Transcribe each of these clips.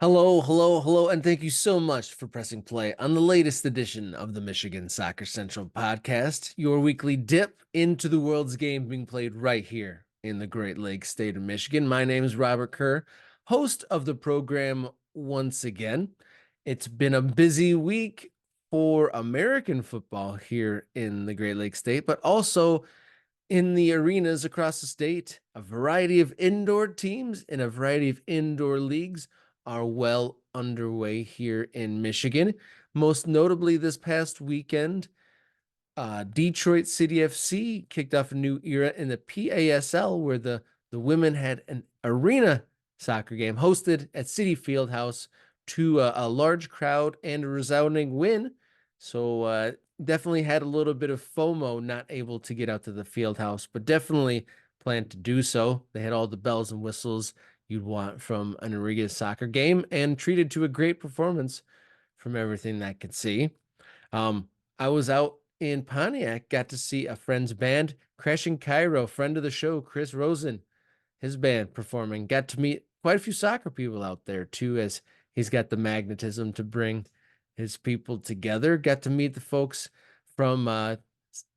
Hello, hello, hello, and thank you so much for pressing play on the latest edition of the Michigan Soccer Central podcast, your weekly dip into the world's game being played right here in the Great Lakes state of Michigan. My name is Robert Kerr, host of the program once again. It's been a busy week for American football here in the Great Lakes state, but also in the arenas across the state. A variety of indoor teams and a variety of indoor leagues are well underway here in Michigan. Most notably, this past weekend, Detroit City FC kicked off a new era in the PASL, where the women had an arena soccer game hosted at City Fieldhouse to a large crowd and a resounding win. So definitely had a little bit of FOMO not able to get out to the field house, but definitely plan to do so. They had all the bells and whistles you'd want from an arena soccer game and treated to a great performance from everything that I could see. I was out in Pontiac, got to see a friend's band, Crashing Cairo, friend of the show, Chris Rosen, his band performing. Got to meet quite a few soccer people out there too, as he's got the magnetism to bring his people together. Got to meet the folks from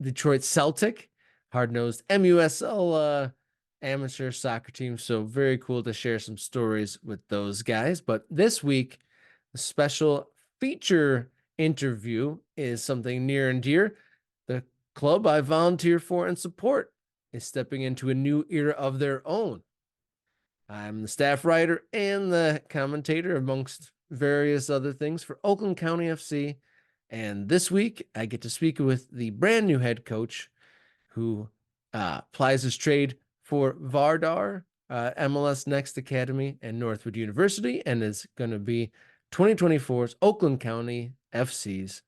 Detroit Celtic, hard-nosed MUSL amateur soccer team. So very cool to share some stories with those guys. But this week, a special feature interview is something near and dear. The club I volunteer for and support is stepping into a new era of their own. I'm the staff writer and the commentator, amongst various other things, for Oakland County FC. And this week, I get to speak with the brand new head coach who plies his trade for Vardar, MLS Next Academy, and Northwood University, and is going to be 2024's Oakland County FC's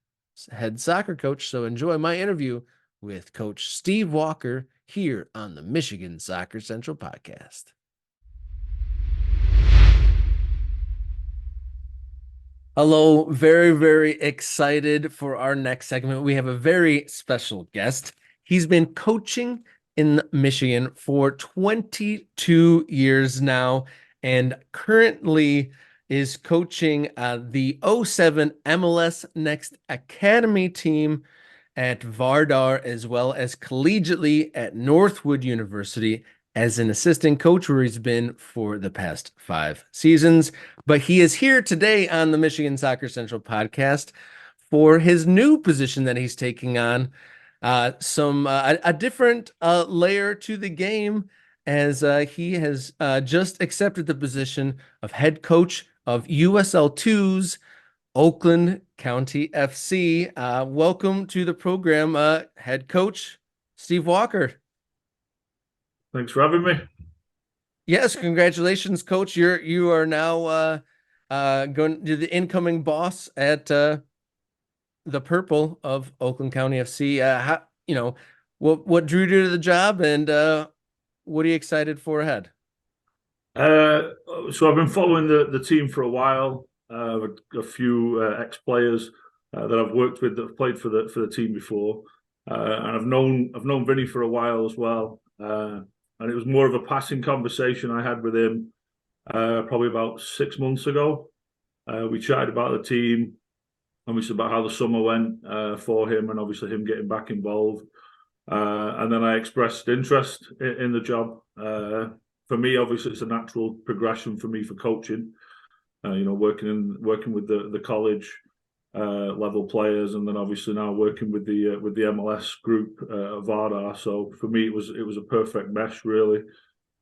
head soccer coach. So enjoy my interview with Coach Steve Walker here on the Michigan Soccer Central podcast. Hello, very, very excited for our next segment. We have a very special guest. He's been coaching in Michigan for 22 years now and currently is coaching the 07 MLS Next Academy team at Vardar, as well as collegiately at Northwood University as an assistant coach, where he's been for the past 5 seasons. But he is here today on the Michigan Soccer Central podcast for his new position that he's taking on, a different layer to the game, as he has just accepted the position of head coach of USL 2's Oakland County FC. Welcome to the program, head coach Steve Walker. Thanks for having me. Yes, congratulations, coach. You are now going to the incoming boss at the purple of Oakland County FC. What drew you to the job, and what are you excited for ahead? So I've been following the team for a while. A few ex-players that I've worked with that have played for the team before, and I've known Vinny for a while as well. And it was more of a passing conversation I had with him probably about 6 months ago. We chatted about the team, obviously about how the summer went for him, and obviously him getting back involved. And then I expressed interest in the job. For me, obviously, it's a natural progression for me for coaching. Working with the college level players, and then obviously now working with the MLS group Vardar. So for me, it was a perfect mesh, really.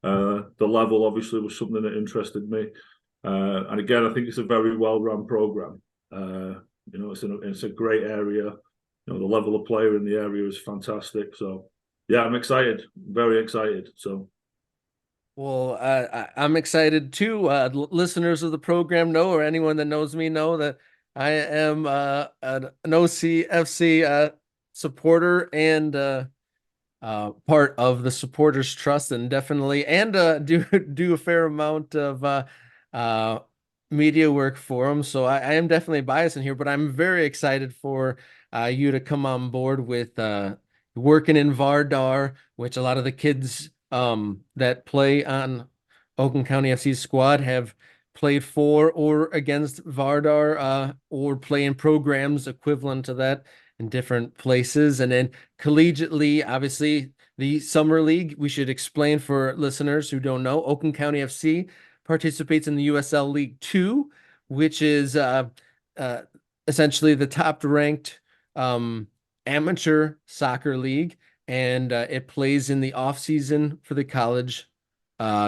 The level obviously was something that interested me, and again, I think it's a very well run program. It's a great area. The level of player in the area is fantastic. So yeah, I'm excited, very excited. So. Well, I'm excited too. Listeners of the program know, or anyone that knows me know, that I am an OCFC supporter and part of the Supporters Trust, and definitely do a fair amount of media work for them. So I am definitely biased in here, but I'm very excited for you to come on board with working in Vardar, which a lot of the kids that play on Oakland County FC's squad have played for or against Vardar, or play in programs equivalent to that in different places. And then collegiately, obviously, the summer league, we should explain for listeners who don't know, Oakland County FC participates in the USL League 2, which is uh, essentially the top ranked amateur soccer league. And it plays in the off season for the college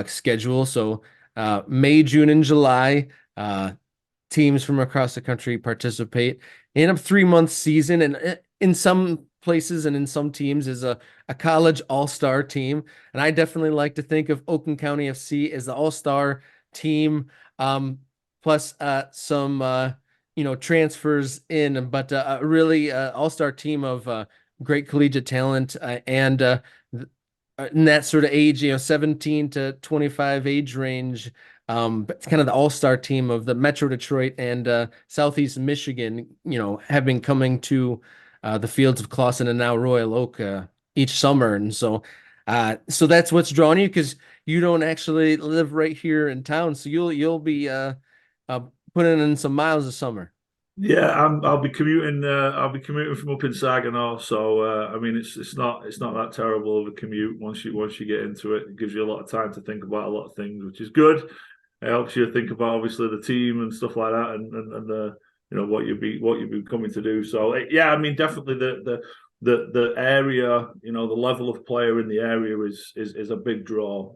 schedule. So May, June, and July, teams from across the country participate in a 3 month season. And in some places and in some teams is a college all-star team. And I definitely like to think of Oakland County FC as the all-star team, plus some transfers in, but really all-star team of great collegiate talent, and in that sort of age, 17 to 25 age range. It's kind of the all-star team of the Metro Detroit and Southeast Michigan, having coming to the fields of Clawson and now Royal Oak each summer. And so that's what's drawn you, because you don't actually live right here in town. So you'll be putting in some miles this summer. Yeah, I'll be commuting. I'll be commuting from up in Saginaw, so I mean, it's not that terrible of a commute once you get into it. It gives you a lot of time to think about a lot of things, which is good. It helps you think about obviously the team and stuff like that, and what you'd be coming to do. So yeah, I mean, definitely the area, the level of player in the area is a big draw.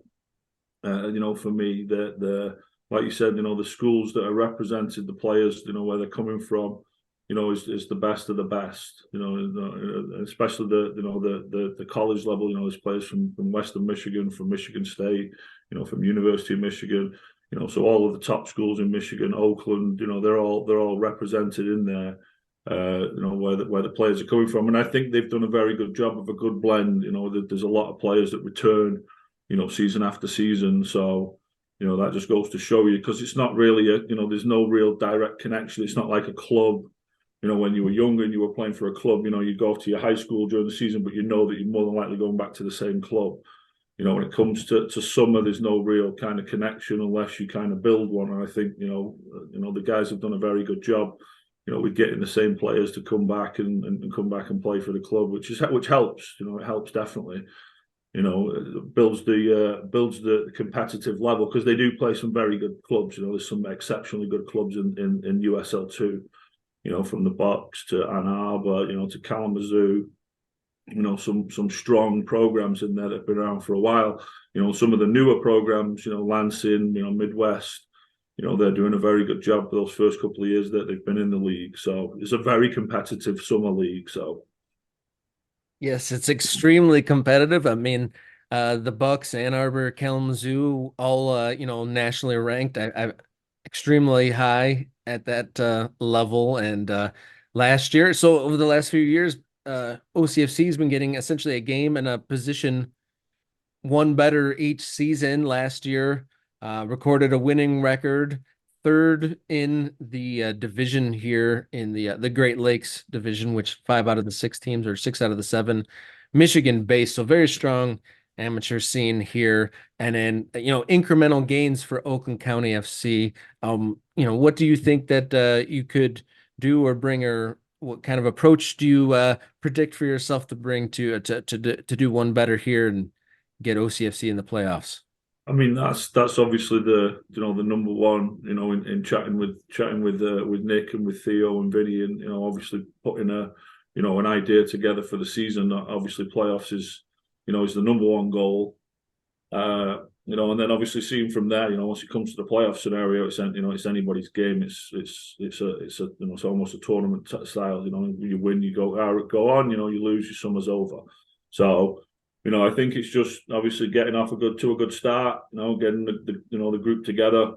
For me, the like you said, the schools that are represented, the players, where they're coming from, is the best of the best. Especially the college level. There's players from Western Michigan, from Michigan State, from University of Michigan. So all of the top schools in Michigan, Oakland, they're all represented in there. Where the players are coming from, and I think they've done a very good job of a good blend. There's a lot of players that return, season after season. So. That just goes to show you, because it's not really there's no real direct connection. It's not like a club. When you were younger and you were playing for a club, you go to your high school during the season, but that you're more than likely going back to the same club. When it comes to summer, there's no real kind of connection unless you kind of build one. And I think, the guys have done a very good job, with getting the same players to come back and come back and play for the club, which helps. It helps definitely. Builds the competitive level, because they do play some very good clubs. There's some exceptionally good clubs in USL too. From the Box to Ann Arbor, to Kalamazoo. Some strong programs in there that have been around for a while. Some of the newer programs, Lansing, Midwest. They're doing a very good job for those first couple of years that they've been in the league. So it's a very competitive summer league. So. Yes, it's extremely competitive. I mean, the Bucks, Ann Arbor, Kalamazoo, all nationally ranked. I extremely high at that level. And last year, so over the last few years, OCFC has been getting essentially a game and a position one better each season. Last year, recorded a winning record, third in the division here in the Great Lakes division, which 5 out of the 6 teams, or 6 out of the 7 Michigan based. So very strong amateur scene here. And then, incremental gains for Oakland County FC. What do you think that you could do or bring, or what kind of approach do you predict for yourself to bring to do one better here and get OCFC in the playoffs? I mean, that's obviously the number one, in chatting with Nick and with Theo and Vinny, and obviously putting an idea together for the season. Obviously playoffs is the number one goal. And then obviously seeing from there, once it comes to the playoff scenario, it's anybody's game. It's almost a tournament style. You win, you go on. You lose, your summer's over. So. I think it's just obviously getting off a good start. Getting the group together.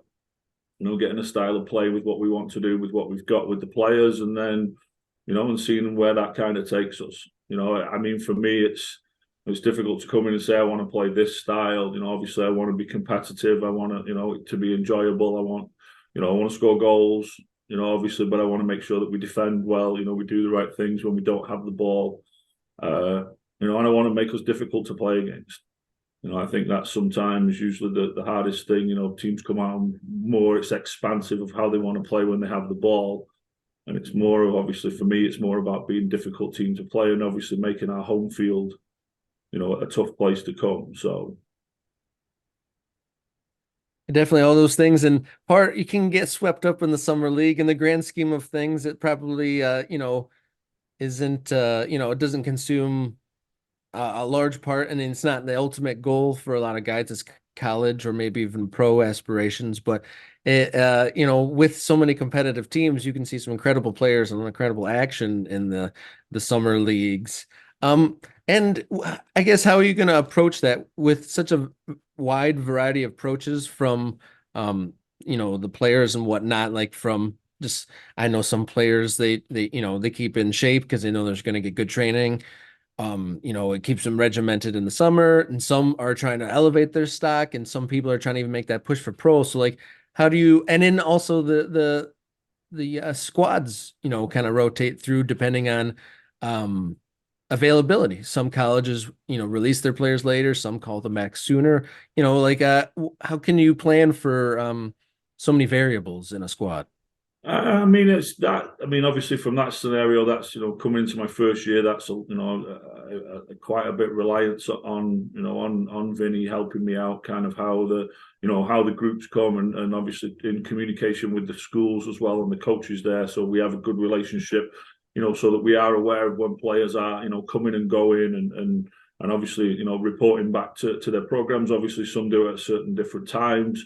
Getting a style of play with what we want to do, with what we've got with the players, and then and seeing where that kind of takes us. I mean, for me, it's difficult to come in and say I want to play this style. Obviously I want to be competitive. I want to be enjoyable. I want to score goals. Obviously, but I want to make sure that we defend well. We do the right things when we don't have the ball. And I want to make us difficult to play against. I think that's sometimes usually the hardest thing. Teams come out more, it's expansive of how they want to play when they have the ball. And it's more of, obviously, for me, it's more about being a difficult team to play and obviously making our home field, a tough place to come. So, Definitely all those things, and part you can get swept up in the summer league. In the grand scheme of things, it probably isn't it doesn't consume a large part, and it's not the ultimate goal for a lot of guys. It's college or maybe even pro aspirations, but with so many competitive teams, you can see some incredible players and incredible action in the summer leagues. And I guess how are you going to approach that with such a wide variety of approaches from the players and whatnot, like from just I know some players they keep in shape because they know there's going to get good training. It keeps them regimented in the summer, and some are trying to elevate their stock, and some people are trying to even make that push for pro. So like, how do you, and then also the squads, kind of rotate through depending on um availability. Some colleges, release their players later, some call them back sooner. How can you plan for so many variables in a squad? I mean, it's that. I mean, obviously, from that scenario, that's coming into my first year. That's quite a bit reliance on Vinny helping me out, kind of how the groups come, and obviously in communication with the schools as well and the coaches there, so we have a good relationship. So that we are aware of when players are coming and going, and obviously reporting back to their programs. Obviously, some do it at certain different times.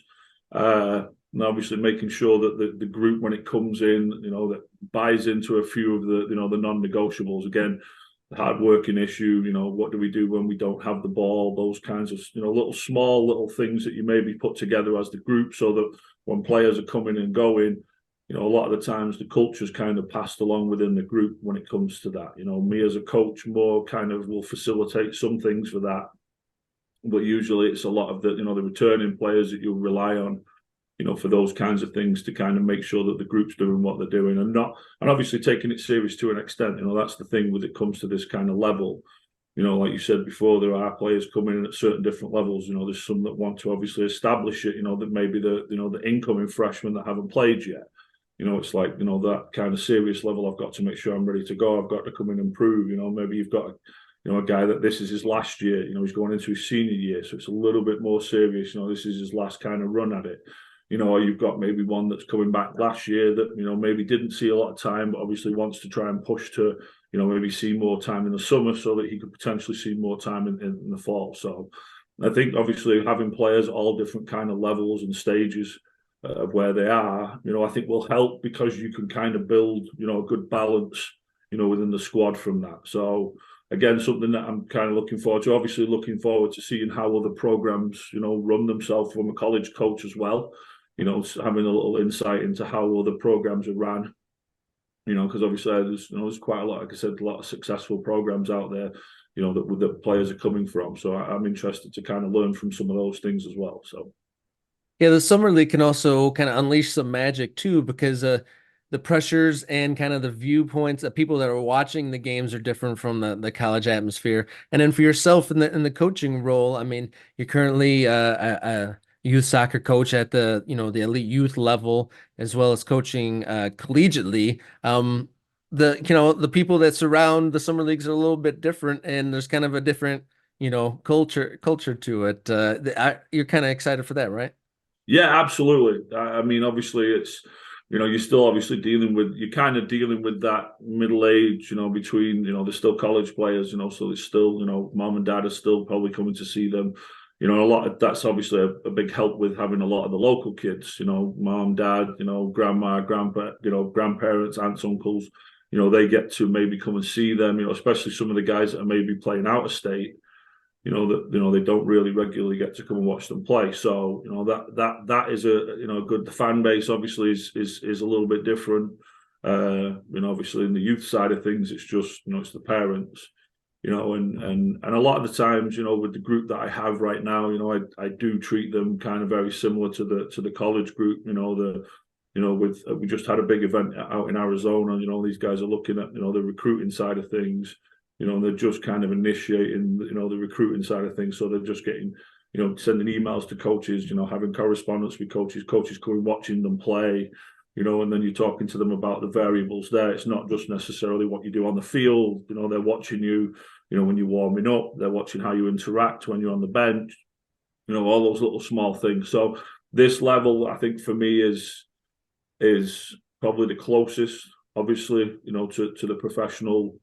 And obviously making sure that the group, when it comes in, that buys into a few of the non-negotiables. Again, the hard working issue, what do we do when we don't have the ball? Those kinds of, little things that you maybe put together as the group, so that when players are coming and going, a lot of the times the culture's kind of passed along within the group when it comes to that. Me as a coach more kind of will facilitate some things for that. But usually it's a lot of the returning players that you'll rely on, for those kinds of things, to kind of make sure that the group's doing what they're doing, and obviously taking it serious to an extent. That's the thing when it comes to this kind of level. Like you said before, there are players coming in at certain different levels. There's some that want to obviously establish it. That maybe the incoming freshmen that haven't played yet. It's like that kind of serious level. I've got to make sure I'm ready to go. I've got to come in and prove. Maybe you've got a guy that this is his last year. He's going into his senior year, so it's a little bit more serious. This is his last kind of run at it. Or you've got maybe one that's coming back last year that, maybe didn't see a lot of time, but obviously wants to try and push to, maybe see more time in the summer so that he could potentially see more time in the fall. So I think obviously having players at all different kind of levels and stages of where they are, I think will help, because you can kind of build, a good balance, within the squad from that. So again, something that I'm kind of looking forward to. Obviously looking forward to seeing how other programs, run themselves from a college coach as well. Having a little insight into how other programs are ran, because obviously there's quite a lot, like I said, a lot of successful programs out there, that the players are coming from. So I'm interested to kind of learn from some of those things as well. So Yeah, the summer league can also kind of unleash some magic too, because the pressures and kind of the viewpoints of people that are watching the games are different from the college atmosphere. And then for yourself in the coaching role, I mean, you're currently a youth soccer coach at the elite youth level, as well as coaching collegiately. The people that surround the summer leagues are a little bit different, and there's kind of a different culture to it. You're kind of excited for that, right? yeah, absolutely. I mean, obviously it's, you're still obviously you're kind of dealing with that middle age, between, there's still college players, so it's still, mom and dad are still probably coming to see them. A lot of that's obviously a big help with having a lot of the local kids, mom, dad, grandma, grandpa, grandparents, aunts, uncles, they get to maybe come and see them, especially some of the guys that are maybe playing out of state, they don't really regularly get to come and watch them play. So that is a good. The fan base obviously is a little bit different. Obviously in the youth side of things, it's just it's the parents. And a lot of the times, with the group that I have right now, I do treat them kind of very similar to the college group. We just had a big event out in Arizona. These guys are looking at the recruiting side of things. they're just kind of initiating, the recruiting side of things. So they're just getting, sending emails to coaches, having correspondence with coaches coming, watching them play, and then you're talking to them about the variables there. It's not just necessarily what you do on the field. They're watching you, when you're warming up, they're watching how you interact when you're on the bench, all those little small things. So this level, I think for me is probably the closest, obviously, to the professional,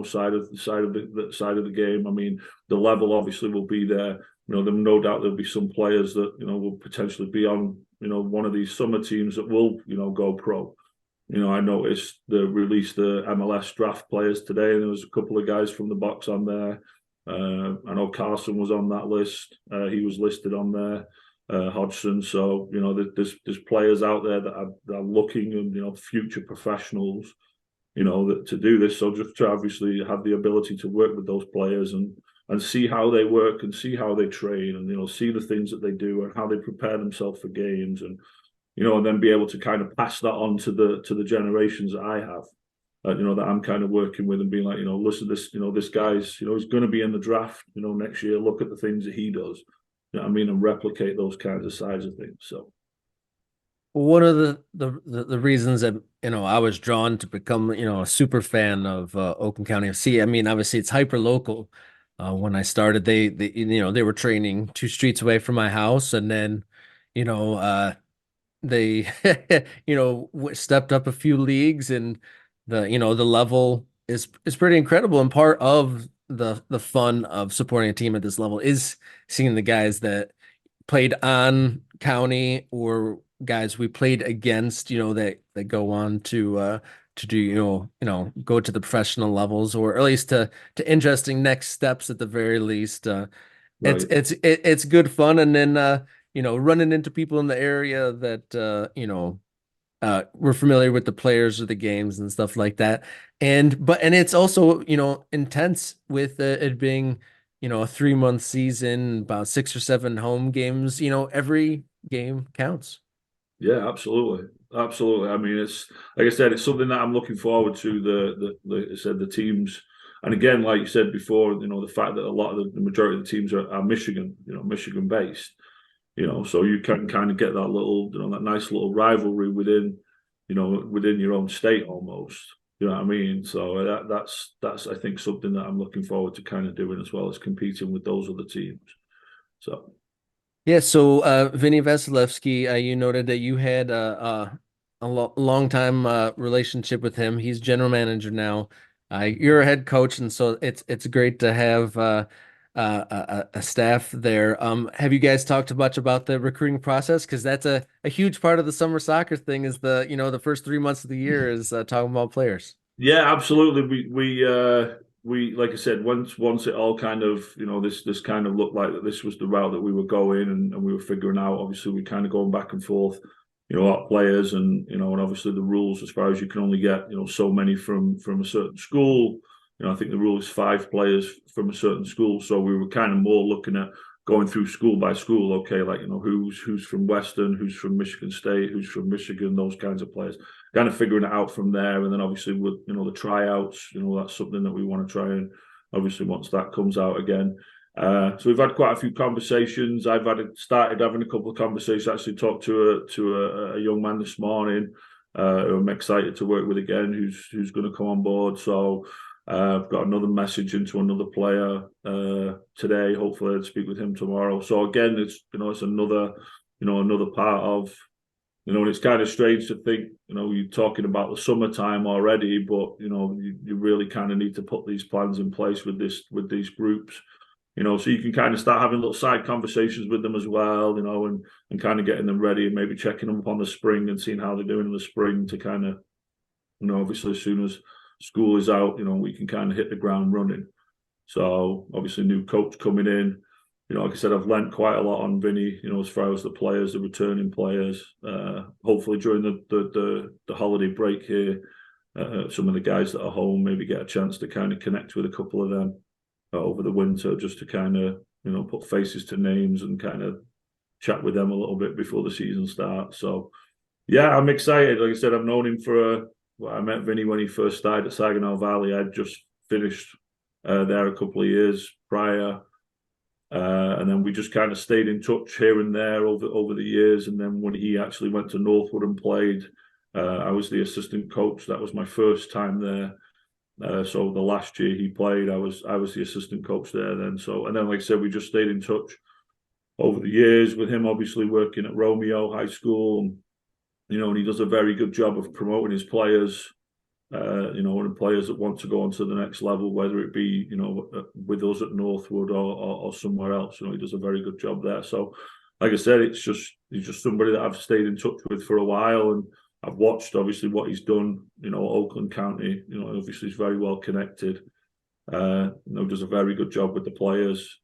side of the game. I mean, the level obviously will be there. No doubt there'll be some players that will potentially be on one of these summer teams that will go pro. I noticed they released the MLS draft players today, and there was a couple of guys from the box on there. I know Carson was on that list. He was listed on there. Hodgson. So there's players out there that are looking, and future professionals, that to do this. So just to obviously have the ability to work with those players and see how they work and see how they train, and see the things that they do and how they prepare themselves for games, and and then be able to kind of pass that on to the generations that I have. That I'm kind of working with, and being like, listen, this guy's, he's going to be in the draft, next year. Look at the things that he does. You know what I mean, and replicate those kinds of sides of things. So one of the reasons that I was drawn to become a super fan of Oakland County FC. I mean, obviously it's hyper local. When I started, they were training 2 streets away from my house, and then they stepped up a few leagues, and the level is pretty incredible. And part of the fun of supporting a team at this level is seeing the guys that played on county, or guys we played against, that go on to do, go to the professional levels, or at least to interesting next steps at the very least. It's right, it's good fun. And then running into people in the area that we're familiar with the players of the games and stuff like that. And it's also, intense with it being, a 3-month season, about 6 or 7 home games. Every game counts. yeah, absolutely. I mean, it's like I said, it's something that I'm looking forward to. Like I said, the teams, and again, like you said before, the fact that a lot of the majority of the teams are Michigan, Michigan based. So you can kind of get that little, that nice little rivalry within your own state almost. You know what I mean? So that's I think something that I'm looking forward to kind of doing, as well as competing with those other teams. So Yeah, so Vinny Vasilevsky, you noted that you had a long time relationship with him. He's general manager now. You're a head coach, and so it's great to have a staff there. Have you guys talked much about the recruiting process? Because that's a huge part of the summer soccer thing. Is the first 3 months of the year is talking about players. yeah, absolutely. We like I said, once it all kind of this kind of looked like that this was the route that we were going, and we were figuring out. Obviously, we kind of going back and forth, our players, and obviously the rules as far as you can only get so many from a certain school. I think the rule is 5 players from a certain school. So we were kind of more looking at going through school by school. Okay, like who's from Western, who's from Michigan State, who's from Michigan, those kinds of players. Kind of figuring it out from there, and then obviously with the tryouts, that's something that we want to try, and obviously once that comes out again. So we've had quite a few conversations. I've started having a couple of conversations. Actually, talked to a young man this morning who I'm excited to work with again, who's going to come on board. So I've got another message into another player today. Hopefully, I'll speak with him tomorrow. So again, it's another part of. And it's kind of strange to think, you're talking about the summertime already, but you really kind of need to put these plans in place with these groups, so you can kind of start having little side conversations with them as well, and kind of getting them ready, and maybe checking them up on the spring and seeing how they're doing in the spring to kind of, obviously as soon as school is out, we can kind of hit the ground running. So obviously new coach coming in. Like I said, I've learnt quite a lot on Vinny, as far as the players, the returning players. Hopefully during the holiday break here, some of the guys that are home maybe get a chance to kind of connect with a couple of them over the winter, just to kind of, put faces to names and kind of chat with them a little bit before the season starts. So, yeah, I'm excited. Like I said, I've known him I met Vinny when he first started at Saginaw Valley. I'd just finished there a couple of years prior. And then we just kind of stayed in touch here and there over the years. And then when he actually went to Northwood and played, I was the assistant coach. That was my first time there. So the last year he played, I was the assistant coach there then. So, and then like I said, we just stayed in touch over the years with him, obviously working at Romeo High School, and he does a very good job of promoting his players. And players that want to go on to the next level, whether it be, with us at Northwood or somewhere else, he does a very good job there. So, like I said, he's just somebody that I've stayed in touch with for a while, and I've watched obviously what he's done. Oakland County, obviously he's very well connected. Does a very good job with the players.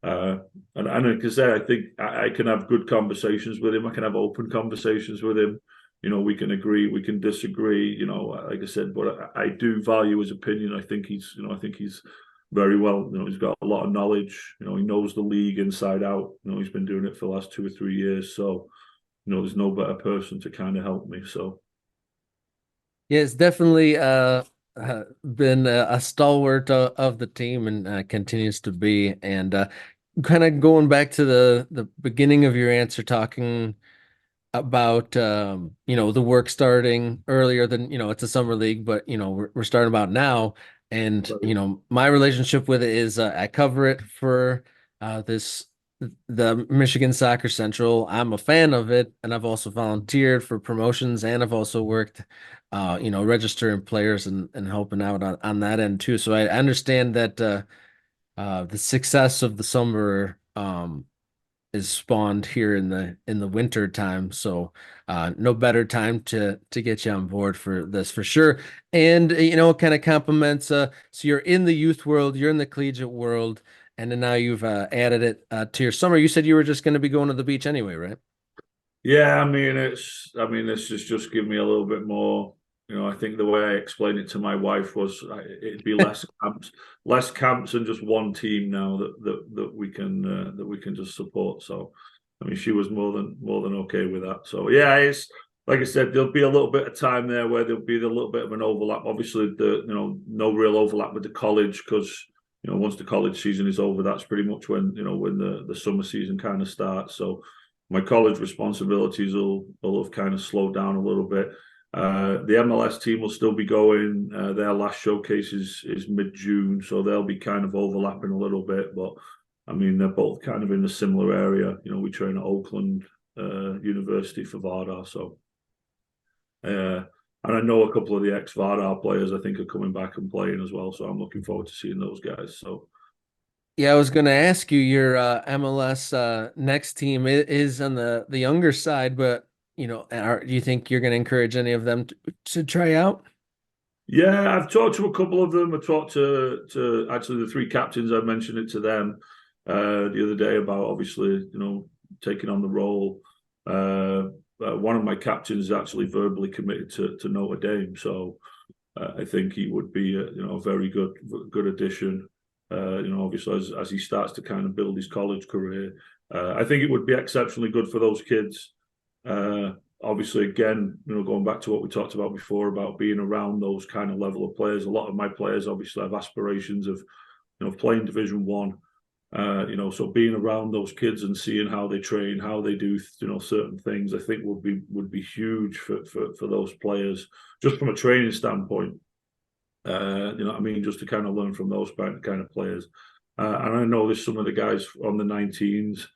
And like I say, I think I can have good conversations with him. I can have open conversations with him. We can agree, we can disagree, like I said, but I do value his opinion. I think he's very well, he's got a lot of knowledge, he knows the league inside out, he's been doing it for the last 2 or 3 years. So, there's no better person to kind of help me. So. Yeah, it's definitely been a stalwart of the team and continues to be. And kind of going back to the beginning of your answer, talking about the work starting earlier than it's a summer league, but we're starting about now. And my relationship with it is I cover it for the Michigan Soccer Central. I'm a fan of it, and I've also volunteered for promotions, and I've also worked registering players and helping out on that end too. So I understand that the success of the summer is spawned here in the winter time. So no better time to get you on board for this for sure. And kind of complements so you're in the youth world, you're in the collegiate world, and then now you've added it to your summer. You said you were just going to be going to the beach anyway, right? Yeah, this is just give me a little bit more. I think the way I explained it to my wife was it'd be less camps, and just one team now that we can just support. So, she was more than okay with that. So yeah, it's like I said, there'll be a little bit of time there where there'll be a little bit of an overlap. Obviously, no real overlap with the college because once the college season is over, that's pretty much when when the summer season kind of starts. So my college responsibilities will have kind of slowed down a little bit. The MLS team will still be going. Their last showcase is mid-June, so they'll be kind of overlapping a little bit. But they're both kind of in a similar area. We train at Oakland University for Vardar, so and I know a couple of the ex-Vardar players I think are coming back and playing as well. So I'm looking forward to seeing those guys. So. Yeah, I was going to ask you, your MLS next team is on the younger side, but do you think you're going to encourage any of them to try out? Yeah, I've talked to a couple of them. I talked to actually the 3 captains. I mentioned it to them the other day about obviously taking on the role. One of my captains is actually verbally committed to Notre Dame, so I think he would be a very good addition. Obviously as he starts to kind of build his college career, I think it would be exceptionally good for those kids. Obviously, again, going back to what we talked about before about being around those kind of level of players. A lot of my players obviously have aspirations of, playing Division One. So being around those kids and seeing how they train, how they do, certain things, I think would be huge for those players, just from a training standpoint. Just to kind of learn from those kind of players. And I know there's some of the guys on the 19s.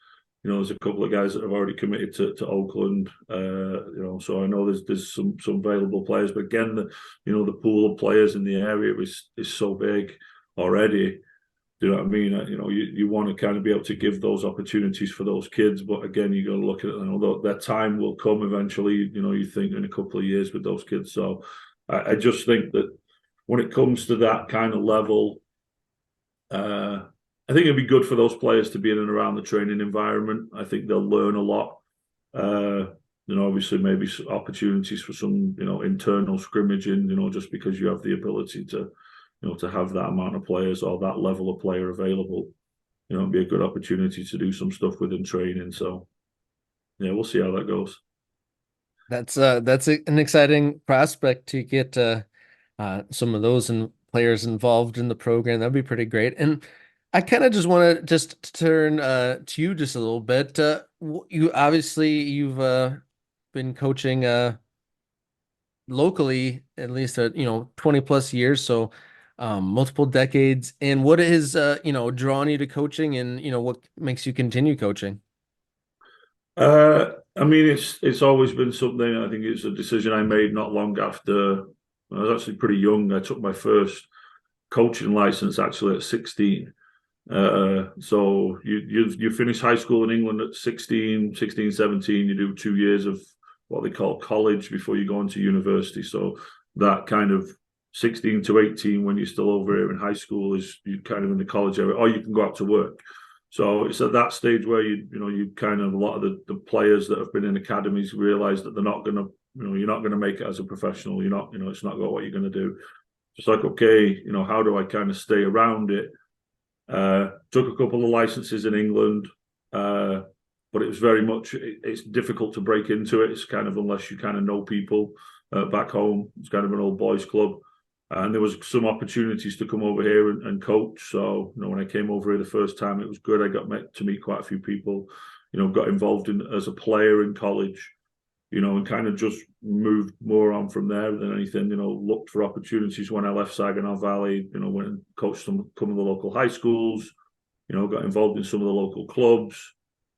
There's a couple of guys that have already committed to Oakland. So I know there's some available players. But again, the pool of players in the area is so big already. Do you know what I mean? You want to kind of be able to give those opportunities for those kids. But again, you got to look at it. Their time will come eventually. You think in a couple of years with those kids. So I just think that when it comes to that kind of level, I think it'd be good for those players to be in and around the training environment. I think they'll learn a lot. Obviously maybe opportunities for some, internal scrimmaging, just because you have the ability to, to have that amount of players or that level of player available, it'd be a good opportunity to do some stuff within training. So, yeah, we'll see how that goes. That's an exciting prospect to get some of those players involved in the program. That'd be pretty great. And I kind of just want to just turn to you just a little bit. You obviously you've been coaching locally at least 20 plus years, so multiple decades. And what has drawn you to coaching, and what makes you continue coaching? I mean, it's always been something. I think it's a decision I made not long after I was actually pretty young. I took my first coaching license actually at 16. So you finish high school in England at 16, 17. You do 2 years of what they call college before you go into university. So that kind of 16 to 18, when you're still over here in high school, is you kind of in the college area, or you can go out to work. So it's at that stage where you kind of, a lot of the players that have been in academies realize that they're not going to, you're not going to make it as a professional. You're not, it's not what you're going to do. It's like, okay, how do I kind of stay around it? Took a couple of licenses in England, but it was very much, it's difficult to break into it. It's kind of, unless you kind of know people back home. It's kind of an old boys club. And there was some opportunities to come over here and coach. So, when I came over here the first time, it was good. I got to meet quite a few people, got involved as a player in college, and kind of just moved more on from there than anything, looked for opportunities when I left Saginaw Valley, went and coached some of the local high schools, got involved in some of the local clubs,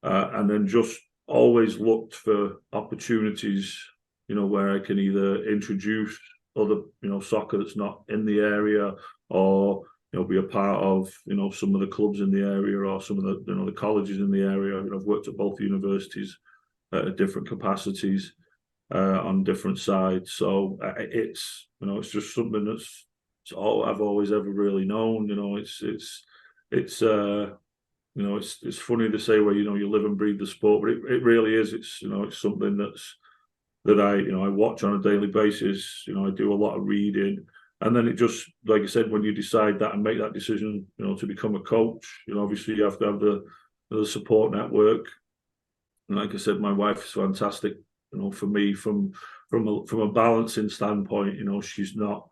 and then just always looked for opportunities, where I can either introduce other, soccer that's not in the area, or, be a part of, some of the clubs in the area, or some of the, the colleges in the area. I've worked at both universities at different capacities on different sides. So it's, it's just something it's all I've always ever really known. It's funny to say where, you live and breathe the sport, but it really is. It's, it's something that I watch on a daily basis. I do a lot of reading, and then it just, like I said, when you decide that and make that decision, to become a coach, obviously you have to have the support network. And like I said, my wife is fantastic. For me, from a balancing standpoint, she's not,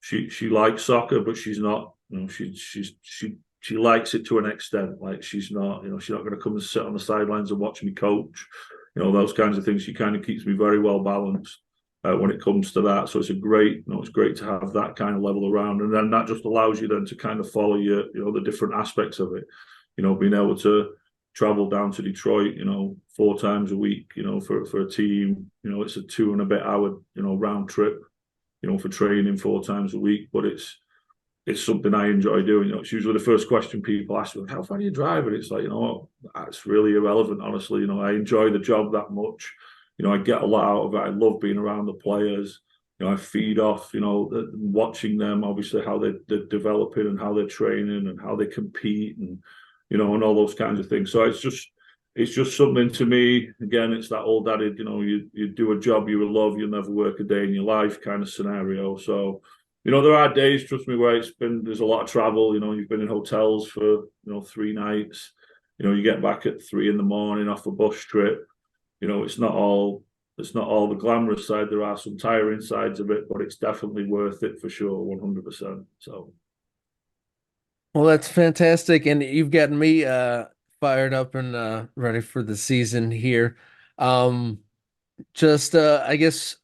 she likes soccer, but she's not, she likes it to an extent. Like, she's not going to come and sit on the sidelines and watch me coach. Those kinds of things. She kind of keeps me very well balanced when it comes to that. So it's it's great to have that kind of level around, and then that just allows you then to kind of follow the different aspects of it. Being able to travel down to Detroit, 4 times a week, for a team. It's a 2 and a bit hour, round trip, for training 4 times a week. But it's something I enjoy doing. It's usually the first question people ask me, how far do you drive? And it's like, that's really irrelevant, honestly. I enjoy the job that much. I get a lot out of it. I love being around the players. I feed off, watching them, obviously, how they're developing and how they're training and how they compete, and and all those kinds of things. So it's just something, to me. Again, it's that old adage, you do a job you will love, you'll never work a day in your life kind of scenario. So, there are days, trust me, where there's a lot of travel. You've been in hotels for 3 nights. You get back at 3 a.m. off a bus trip. It's not all the glamorous side. There are some tiring sides of it, but it's definitely worth it for sure, 100%. So. Well, that's fantastic, and you've gotten me fired up and ready for the season here. Um, just I guess,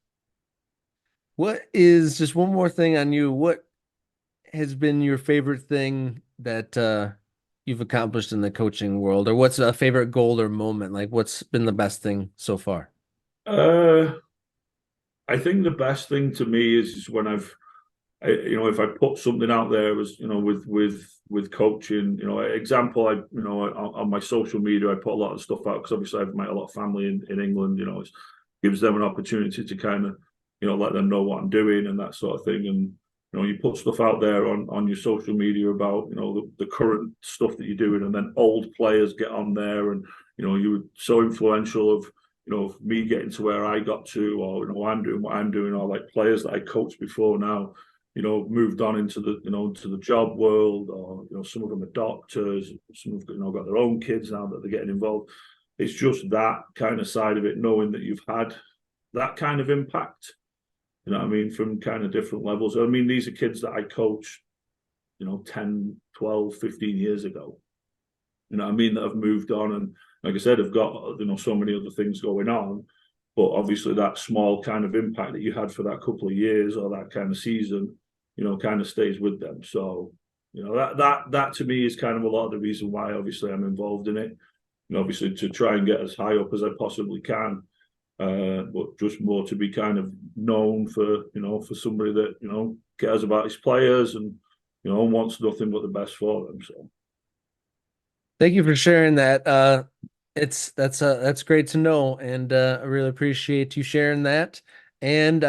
what is, just one more thing on you? What has been your favorite thing that you've accomplished in the coaching world, or what's a favorite goal or moment? Like, what's been the best thing so far? I think the best thing to me is when if I put something out there, as with coaching, example, on my social media, I put a lot of stuff out because obviously I've met a lot of family in England. It gives them an opportunity to kind of let them know what I'm doing and that sort of thing. And you put stuff out there on your social media about the current stuff that you're doing, and then old players get on there, and you were so influential of me getting to where I got to, or I'm doing what I'm doing, or like players that I coached before now moved on into the job world, or some of them are doctors, some have got their own kids now that they're getting involved. It's just that kind of side of it, knowing that you've had that kind of impact, what I mean, from kind of different levels. I mean, these are kids that I coached 10, 12, 15 years ago. You know what I mean? That have moved on, and like I said, have got so many other things going on. But obviously, that small kind of impact that you had for that couple of years or that kind of season, kind of stays with them. So, that to me is kind of a lot of the reason why obviously I'm involved in it. And obviously to try and get as high up as I possibly can, but just more to be kind of known for somebody that cares about his players and wants nothing but the best for them. So. Thank you for sharing that. That's great to know, and I really appreciate you sharing that and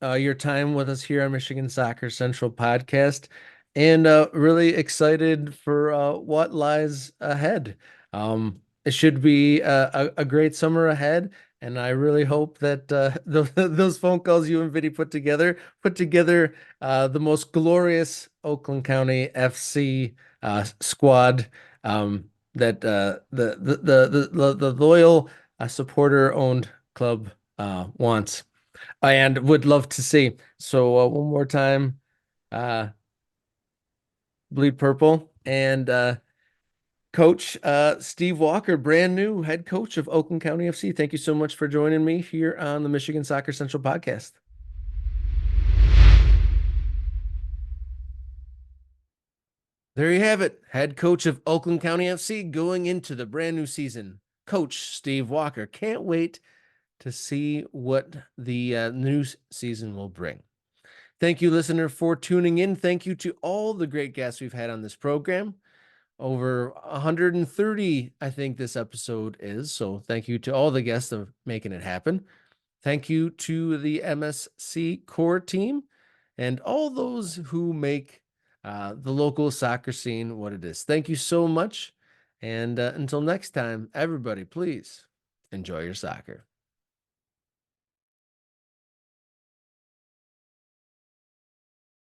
your time with us here on Michigan Soccer Central podcast, and really excited for what lies ahead. It should be a great summer ahead, and I really hope that those phone calls you and Vinny put together the most glorious Oakland County FC squad that the loyal supporter owned club wants and would love to see. So one more time, bleed purple and Coach Steve Walker, brand new head coach of Oakland County FC. Thank you so much for joining me here on the Michigan Soccer Central podcast. There you have it, head coach of Oakland County FC going into the brand new season. Coach Steve Walker. Can't wait to see what the new season will bring. Thank you, listener, for tuning in. Thank you to all the great guests we've had on this program. Over 130, I think this episode is. So thank you to all the guests of making it happen. Thank you to the MSC core team and all those who make the local soccer scene what it is. Thank you so much. And until next time, everybody, please enjoy your soccer.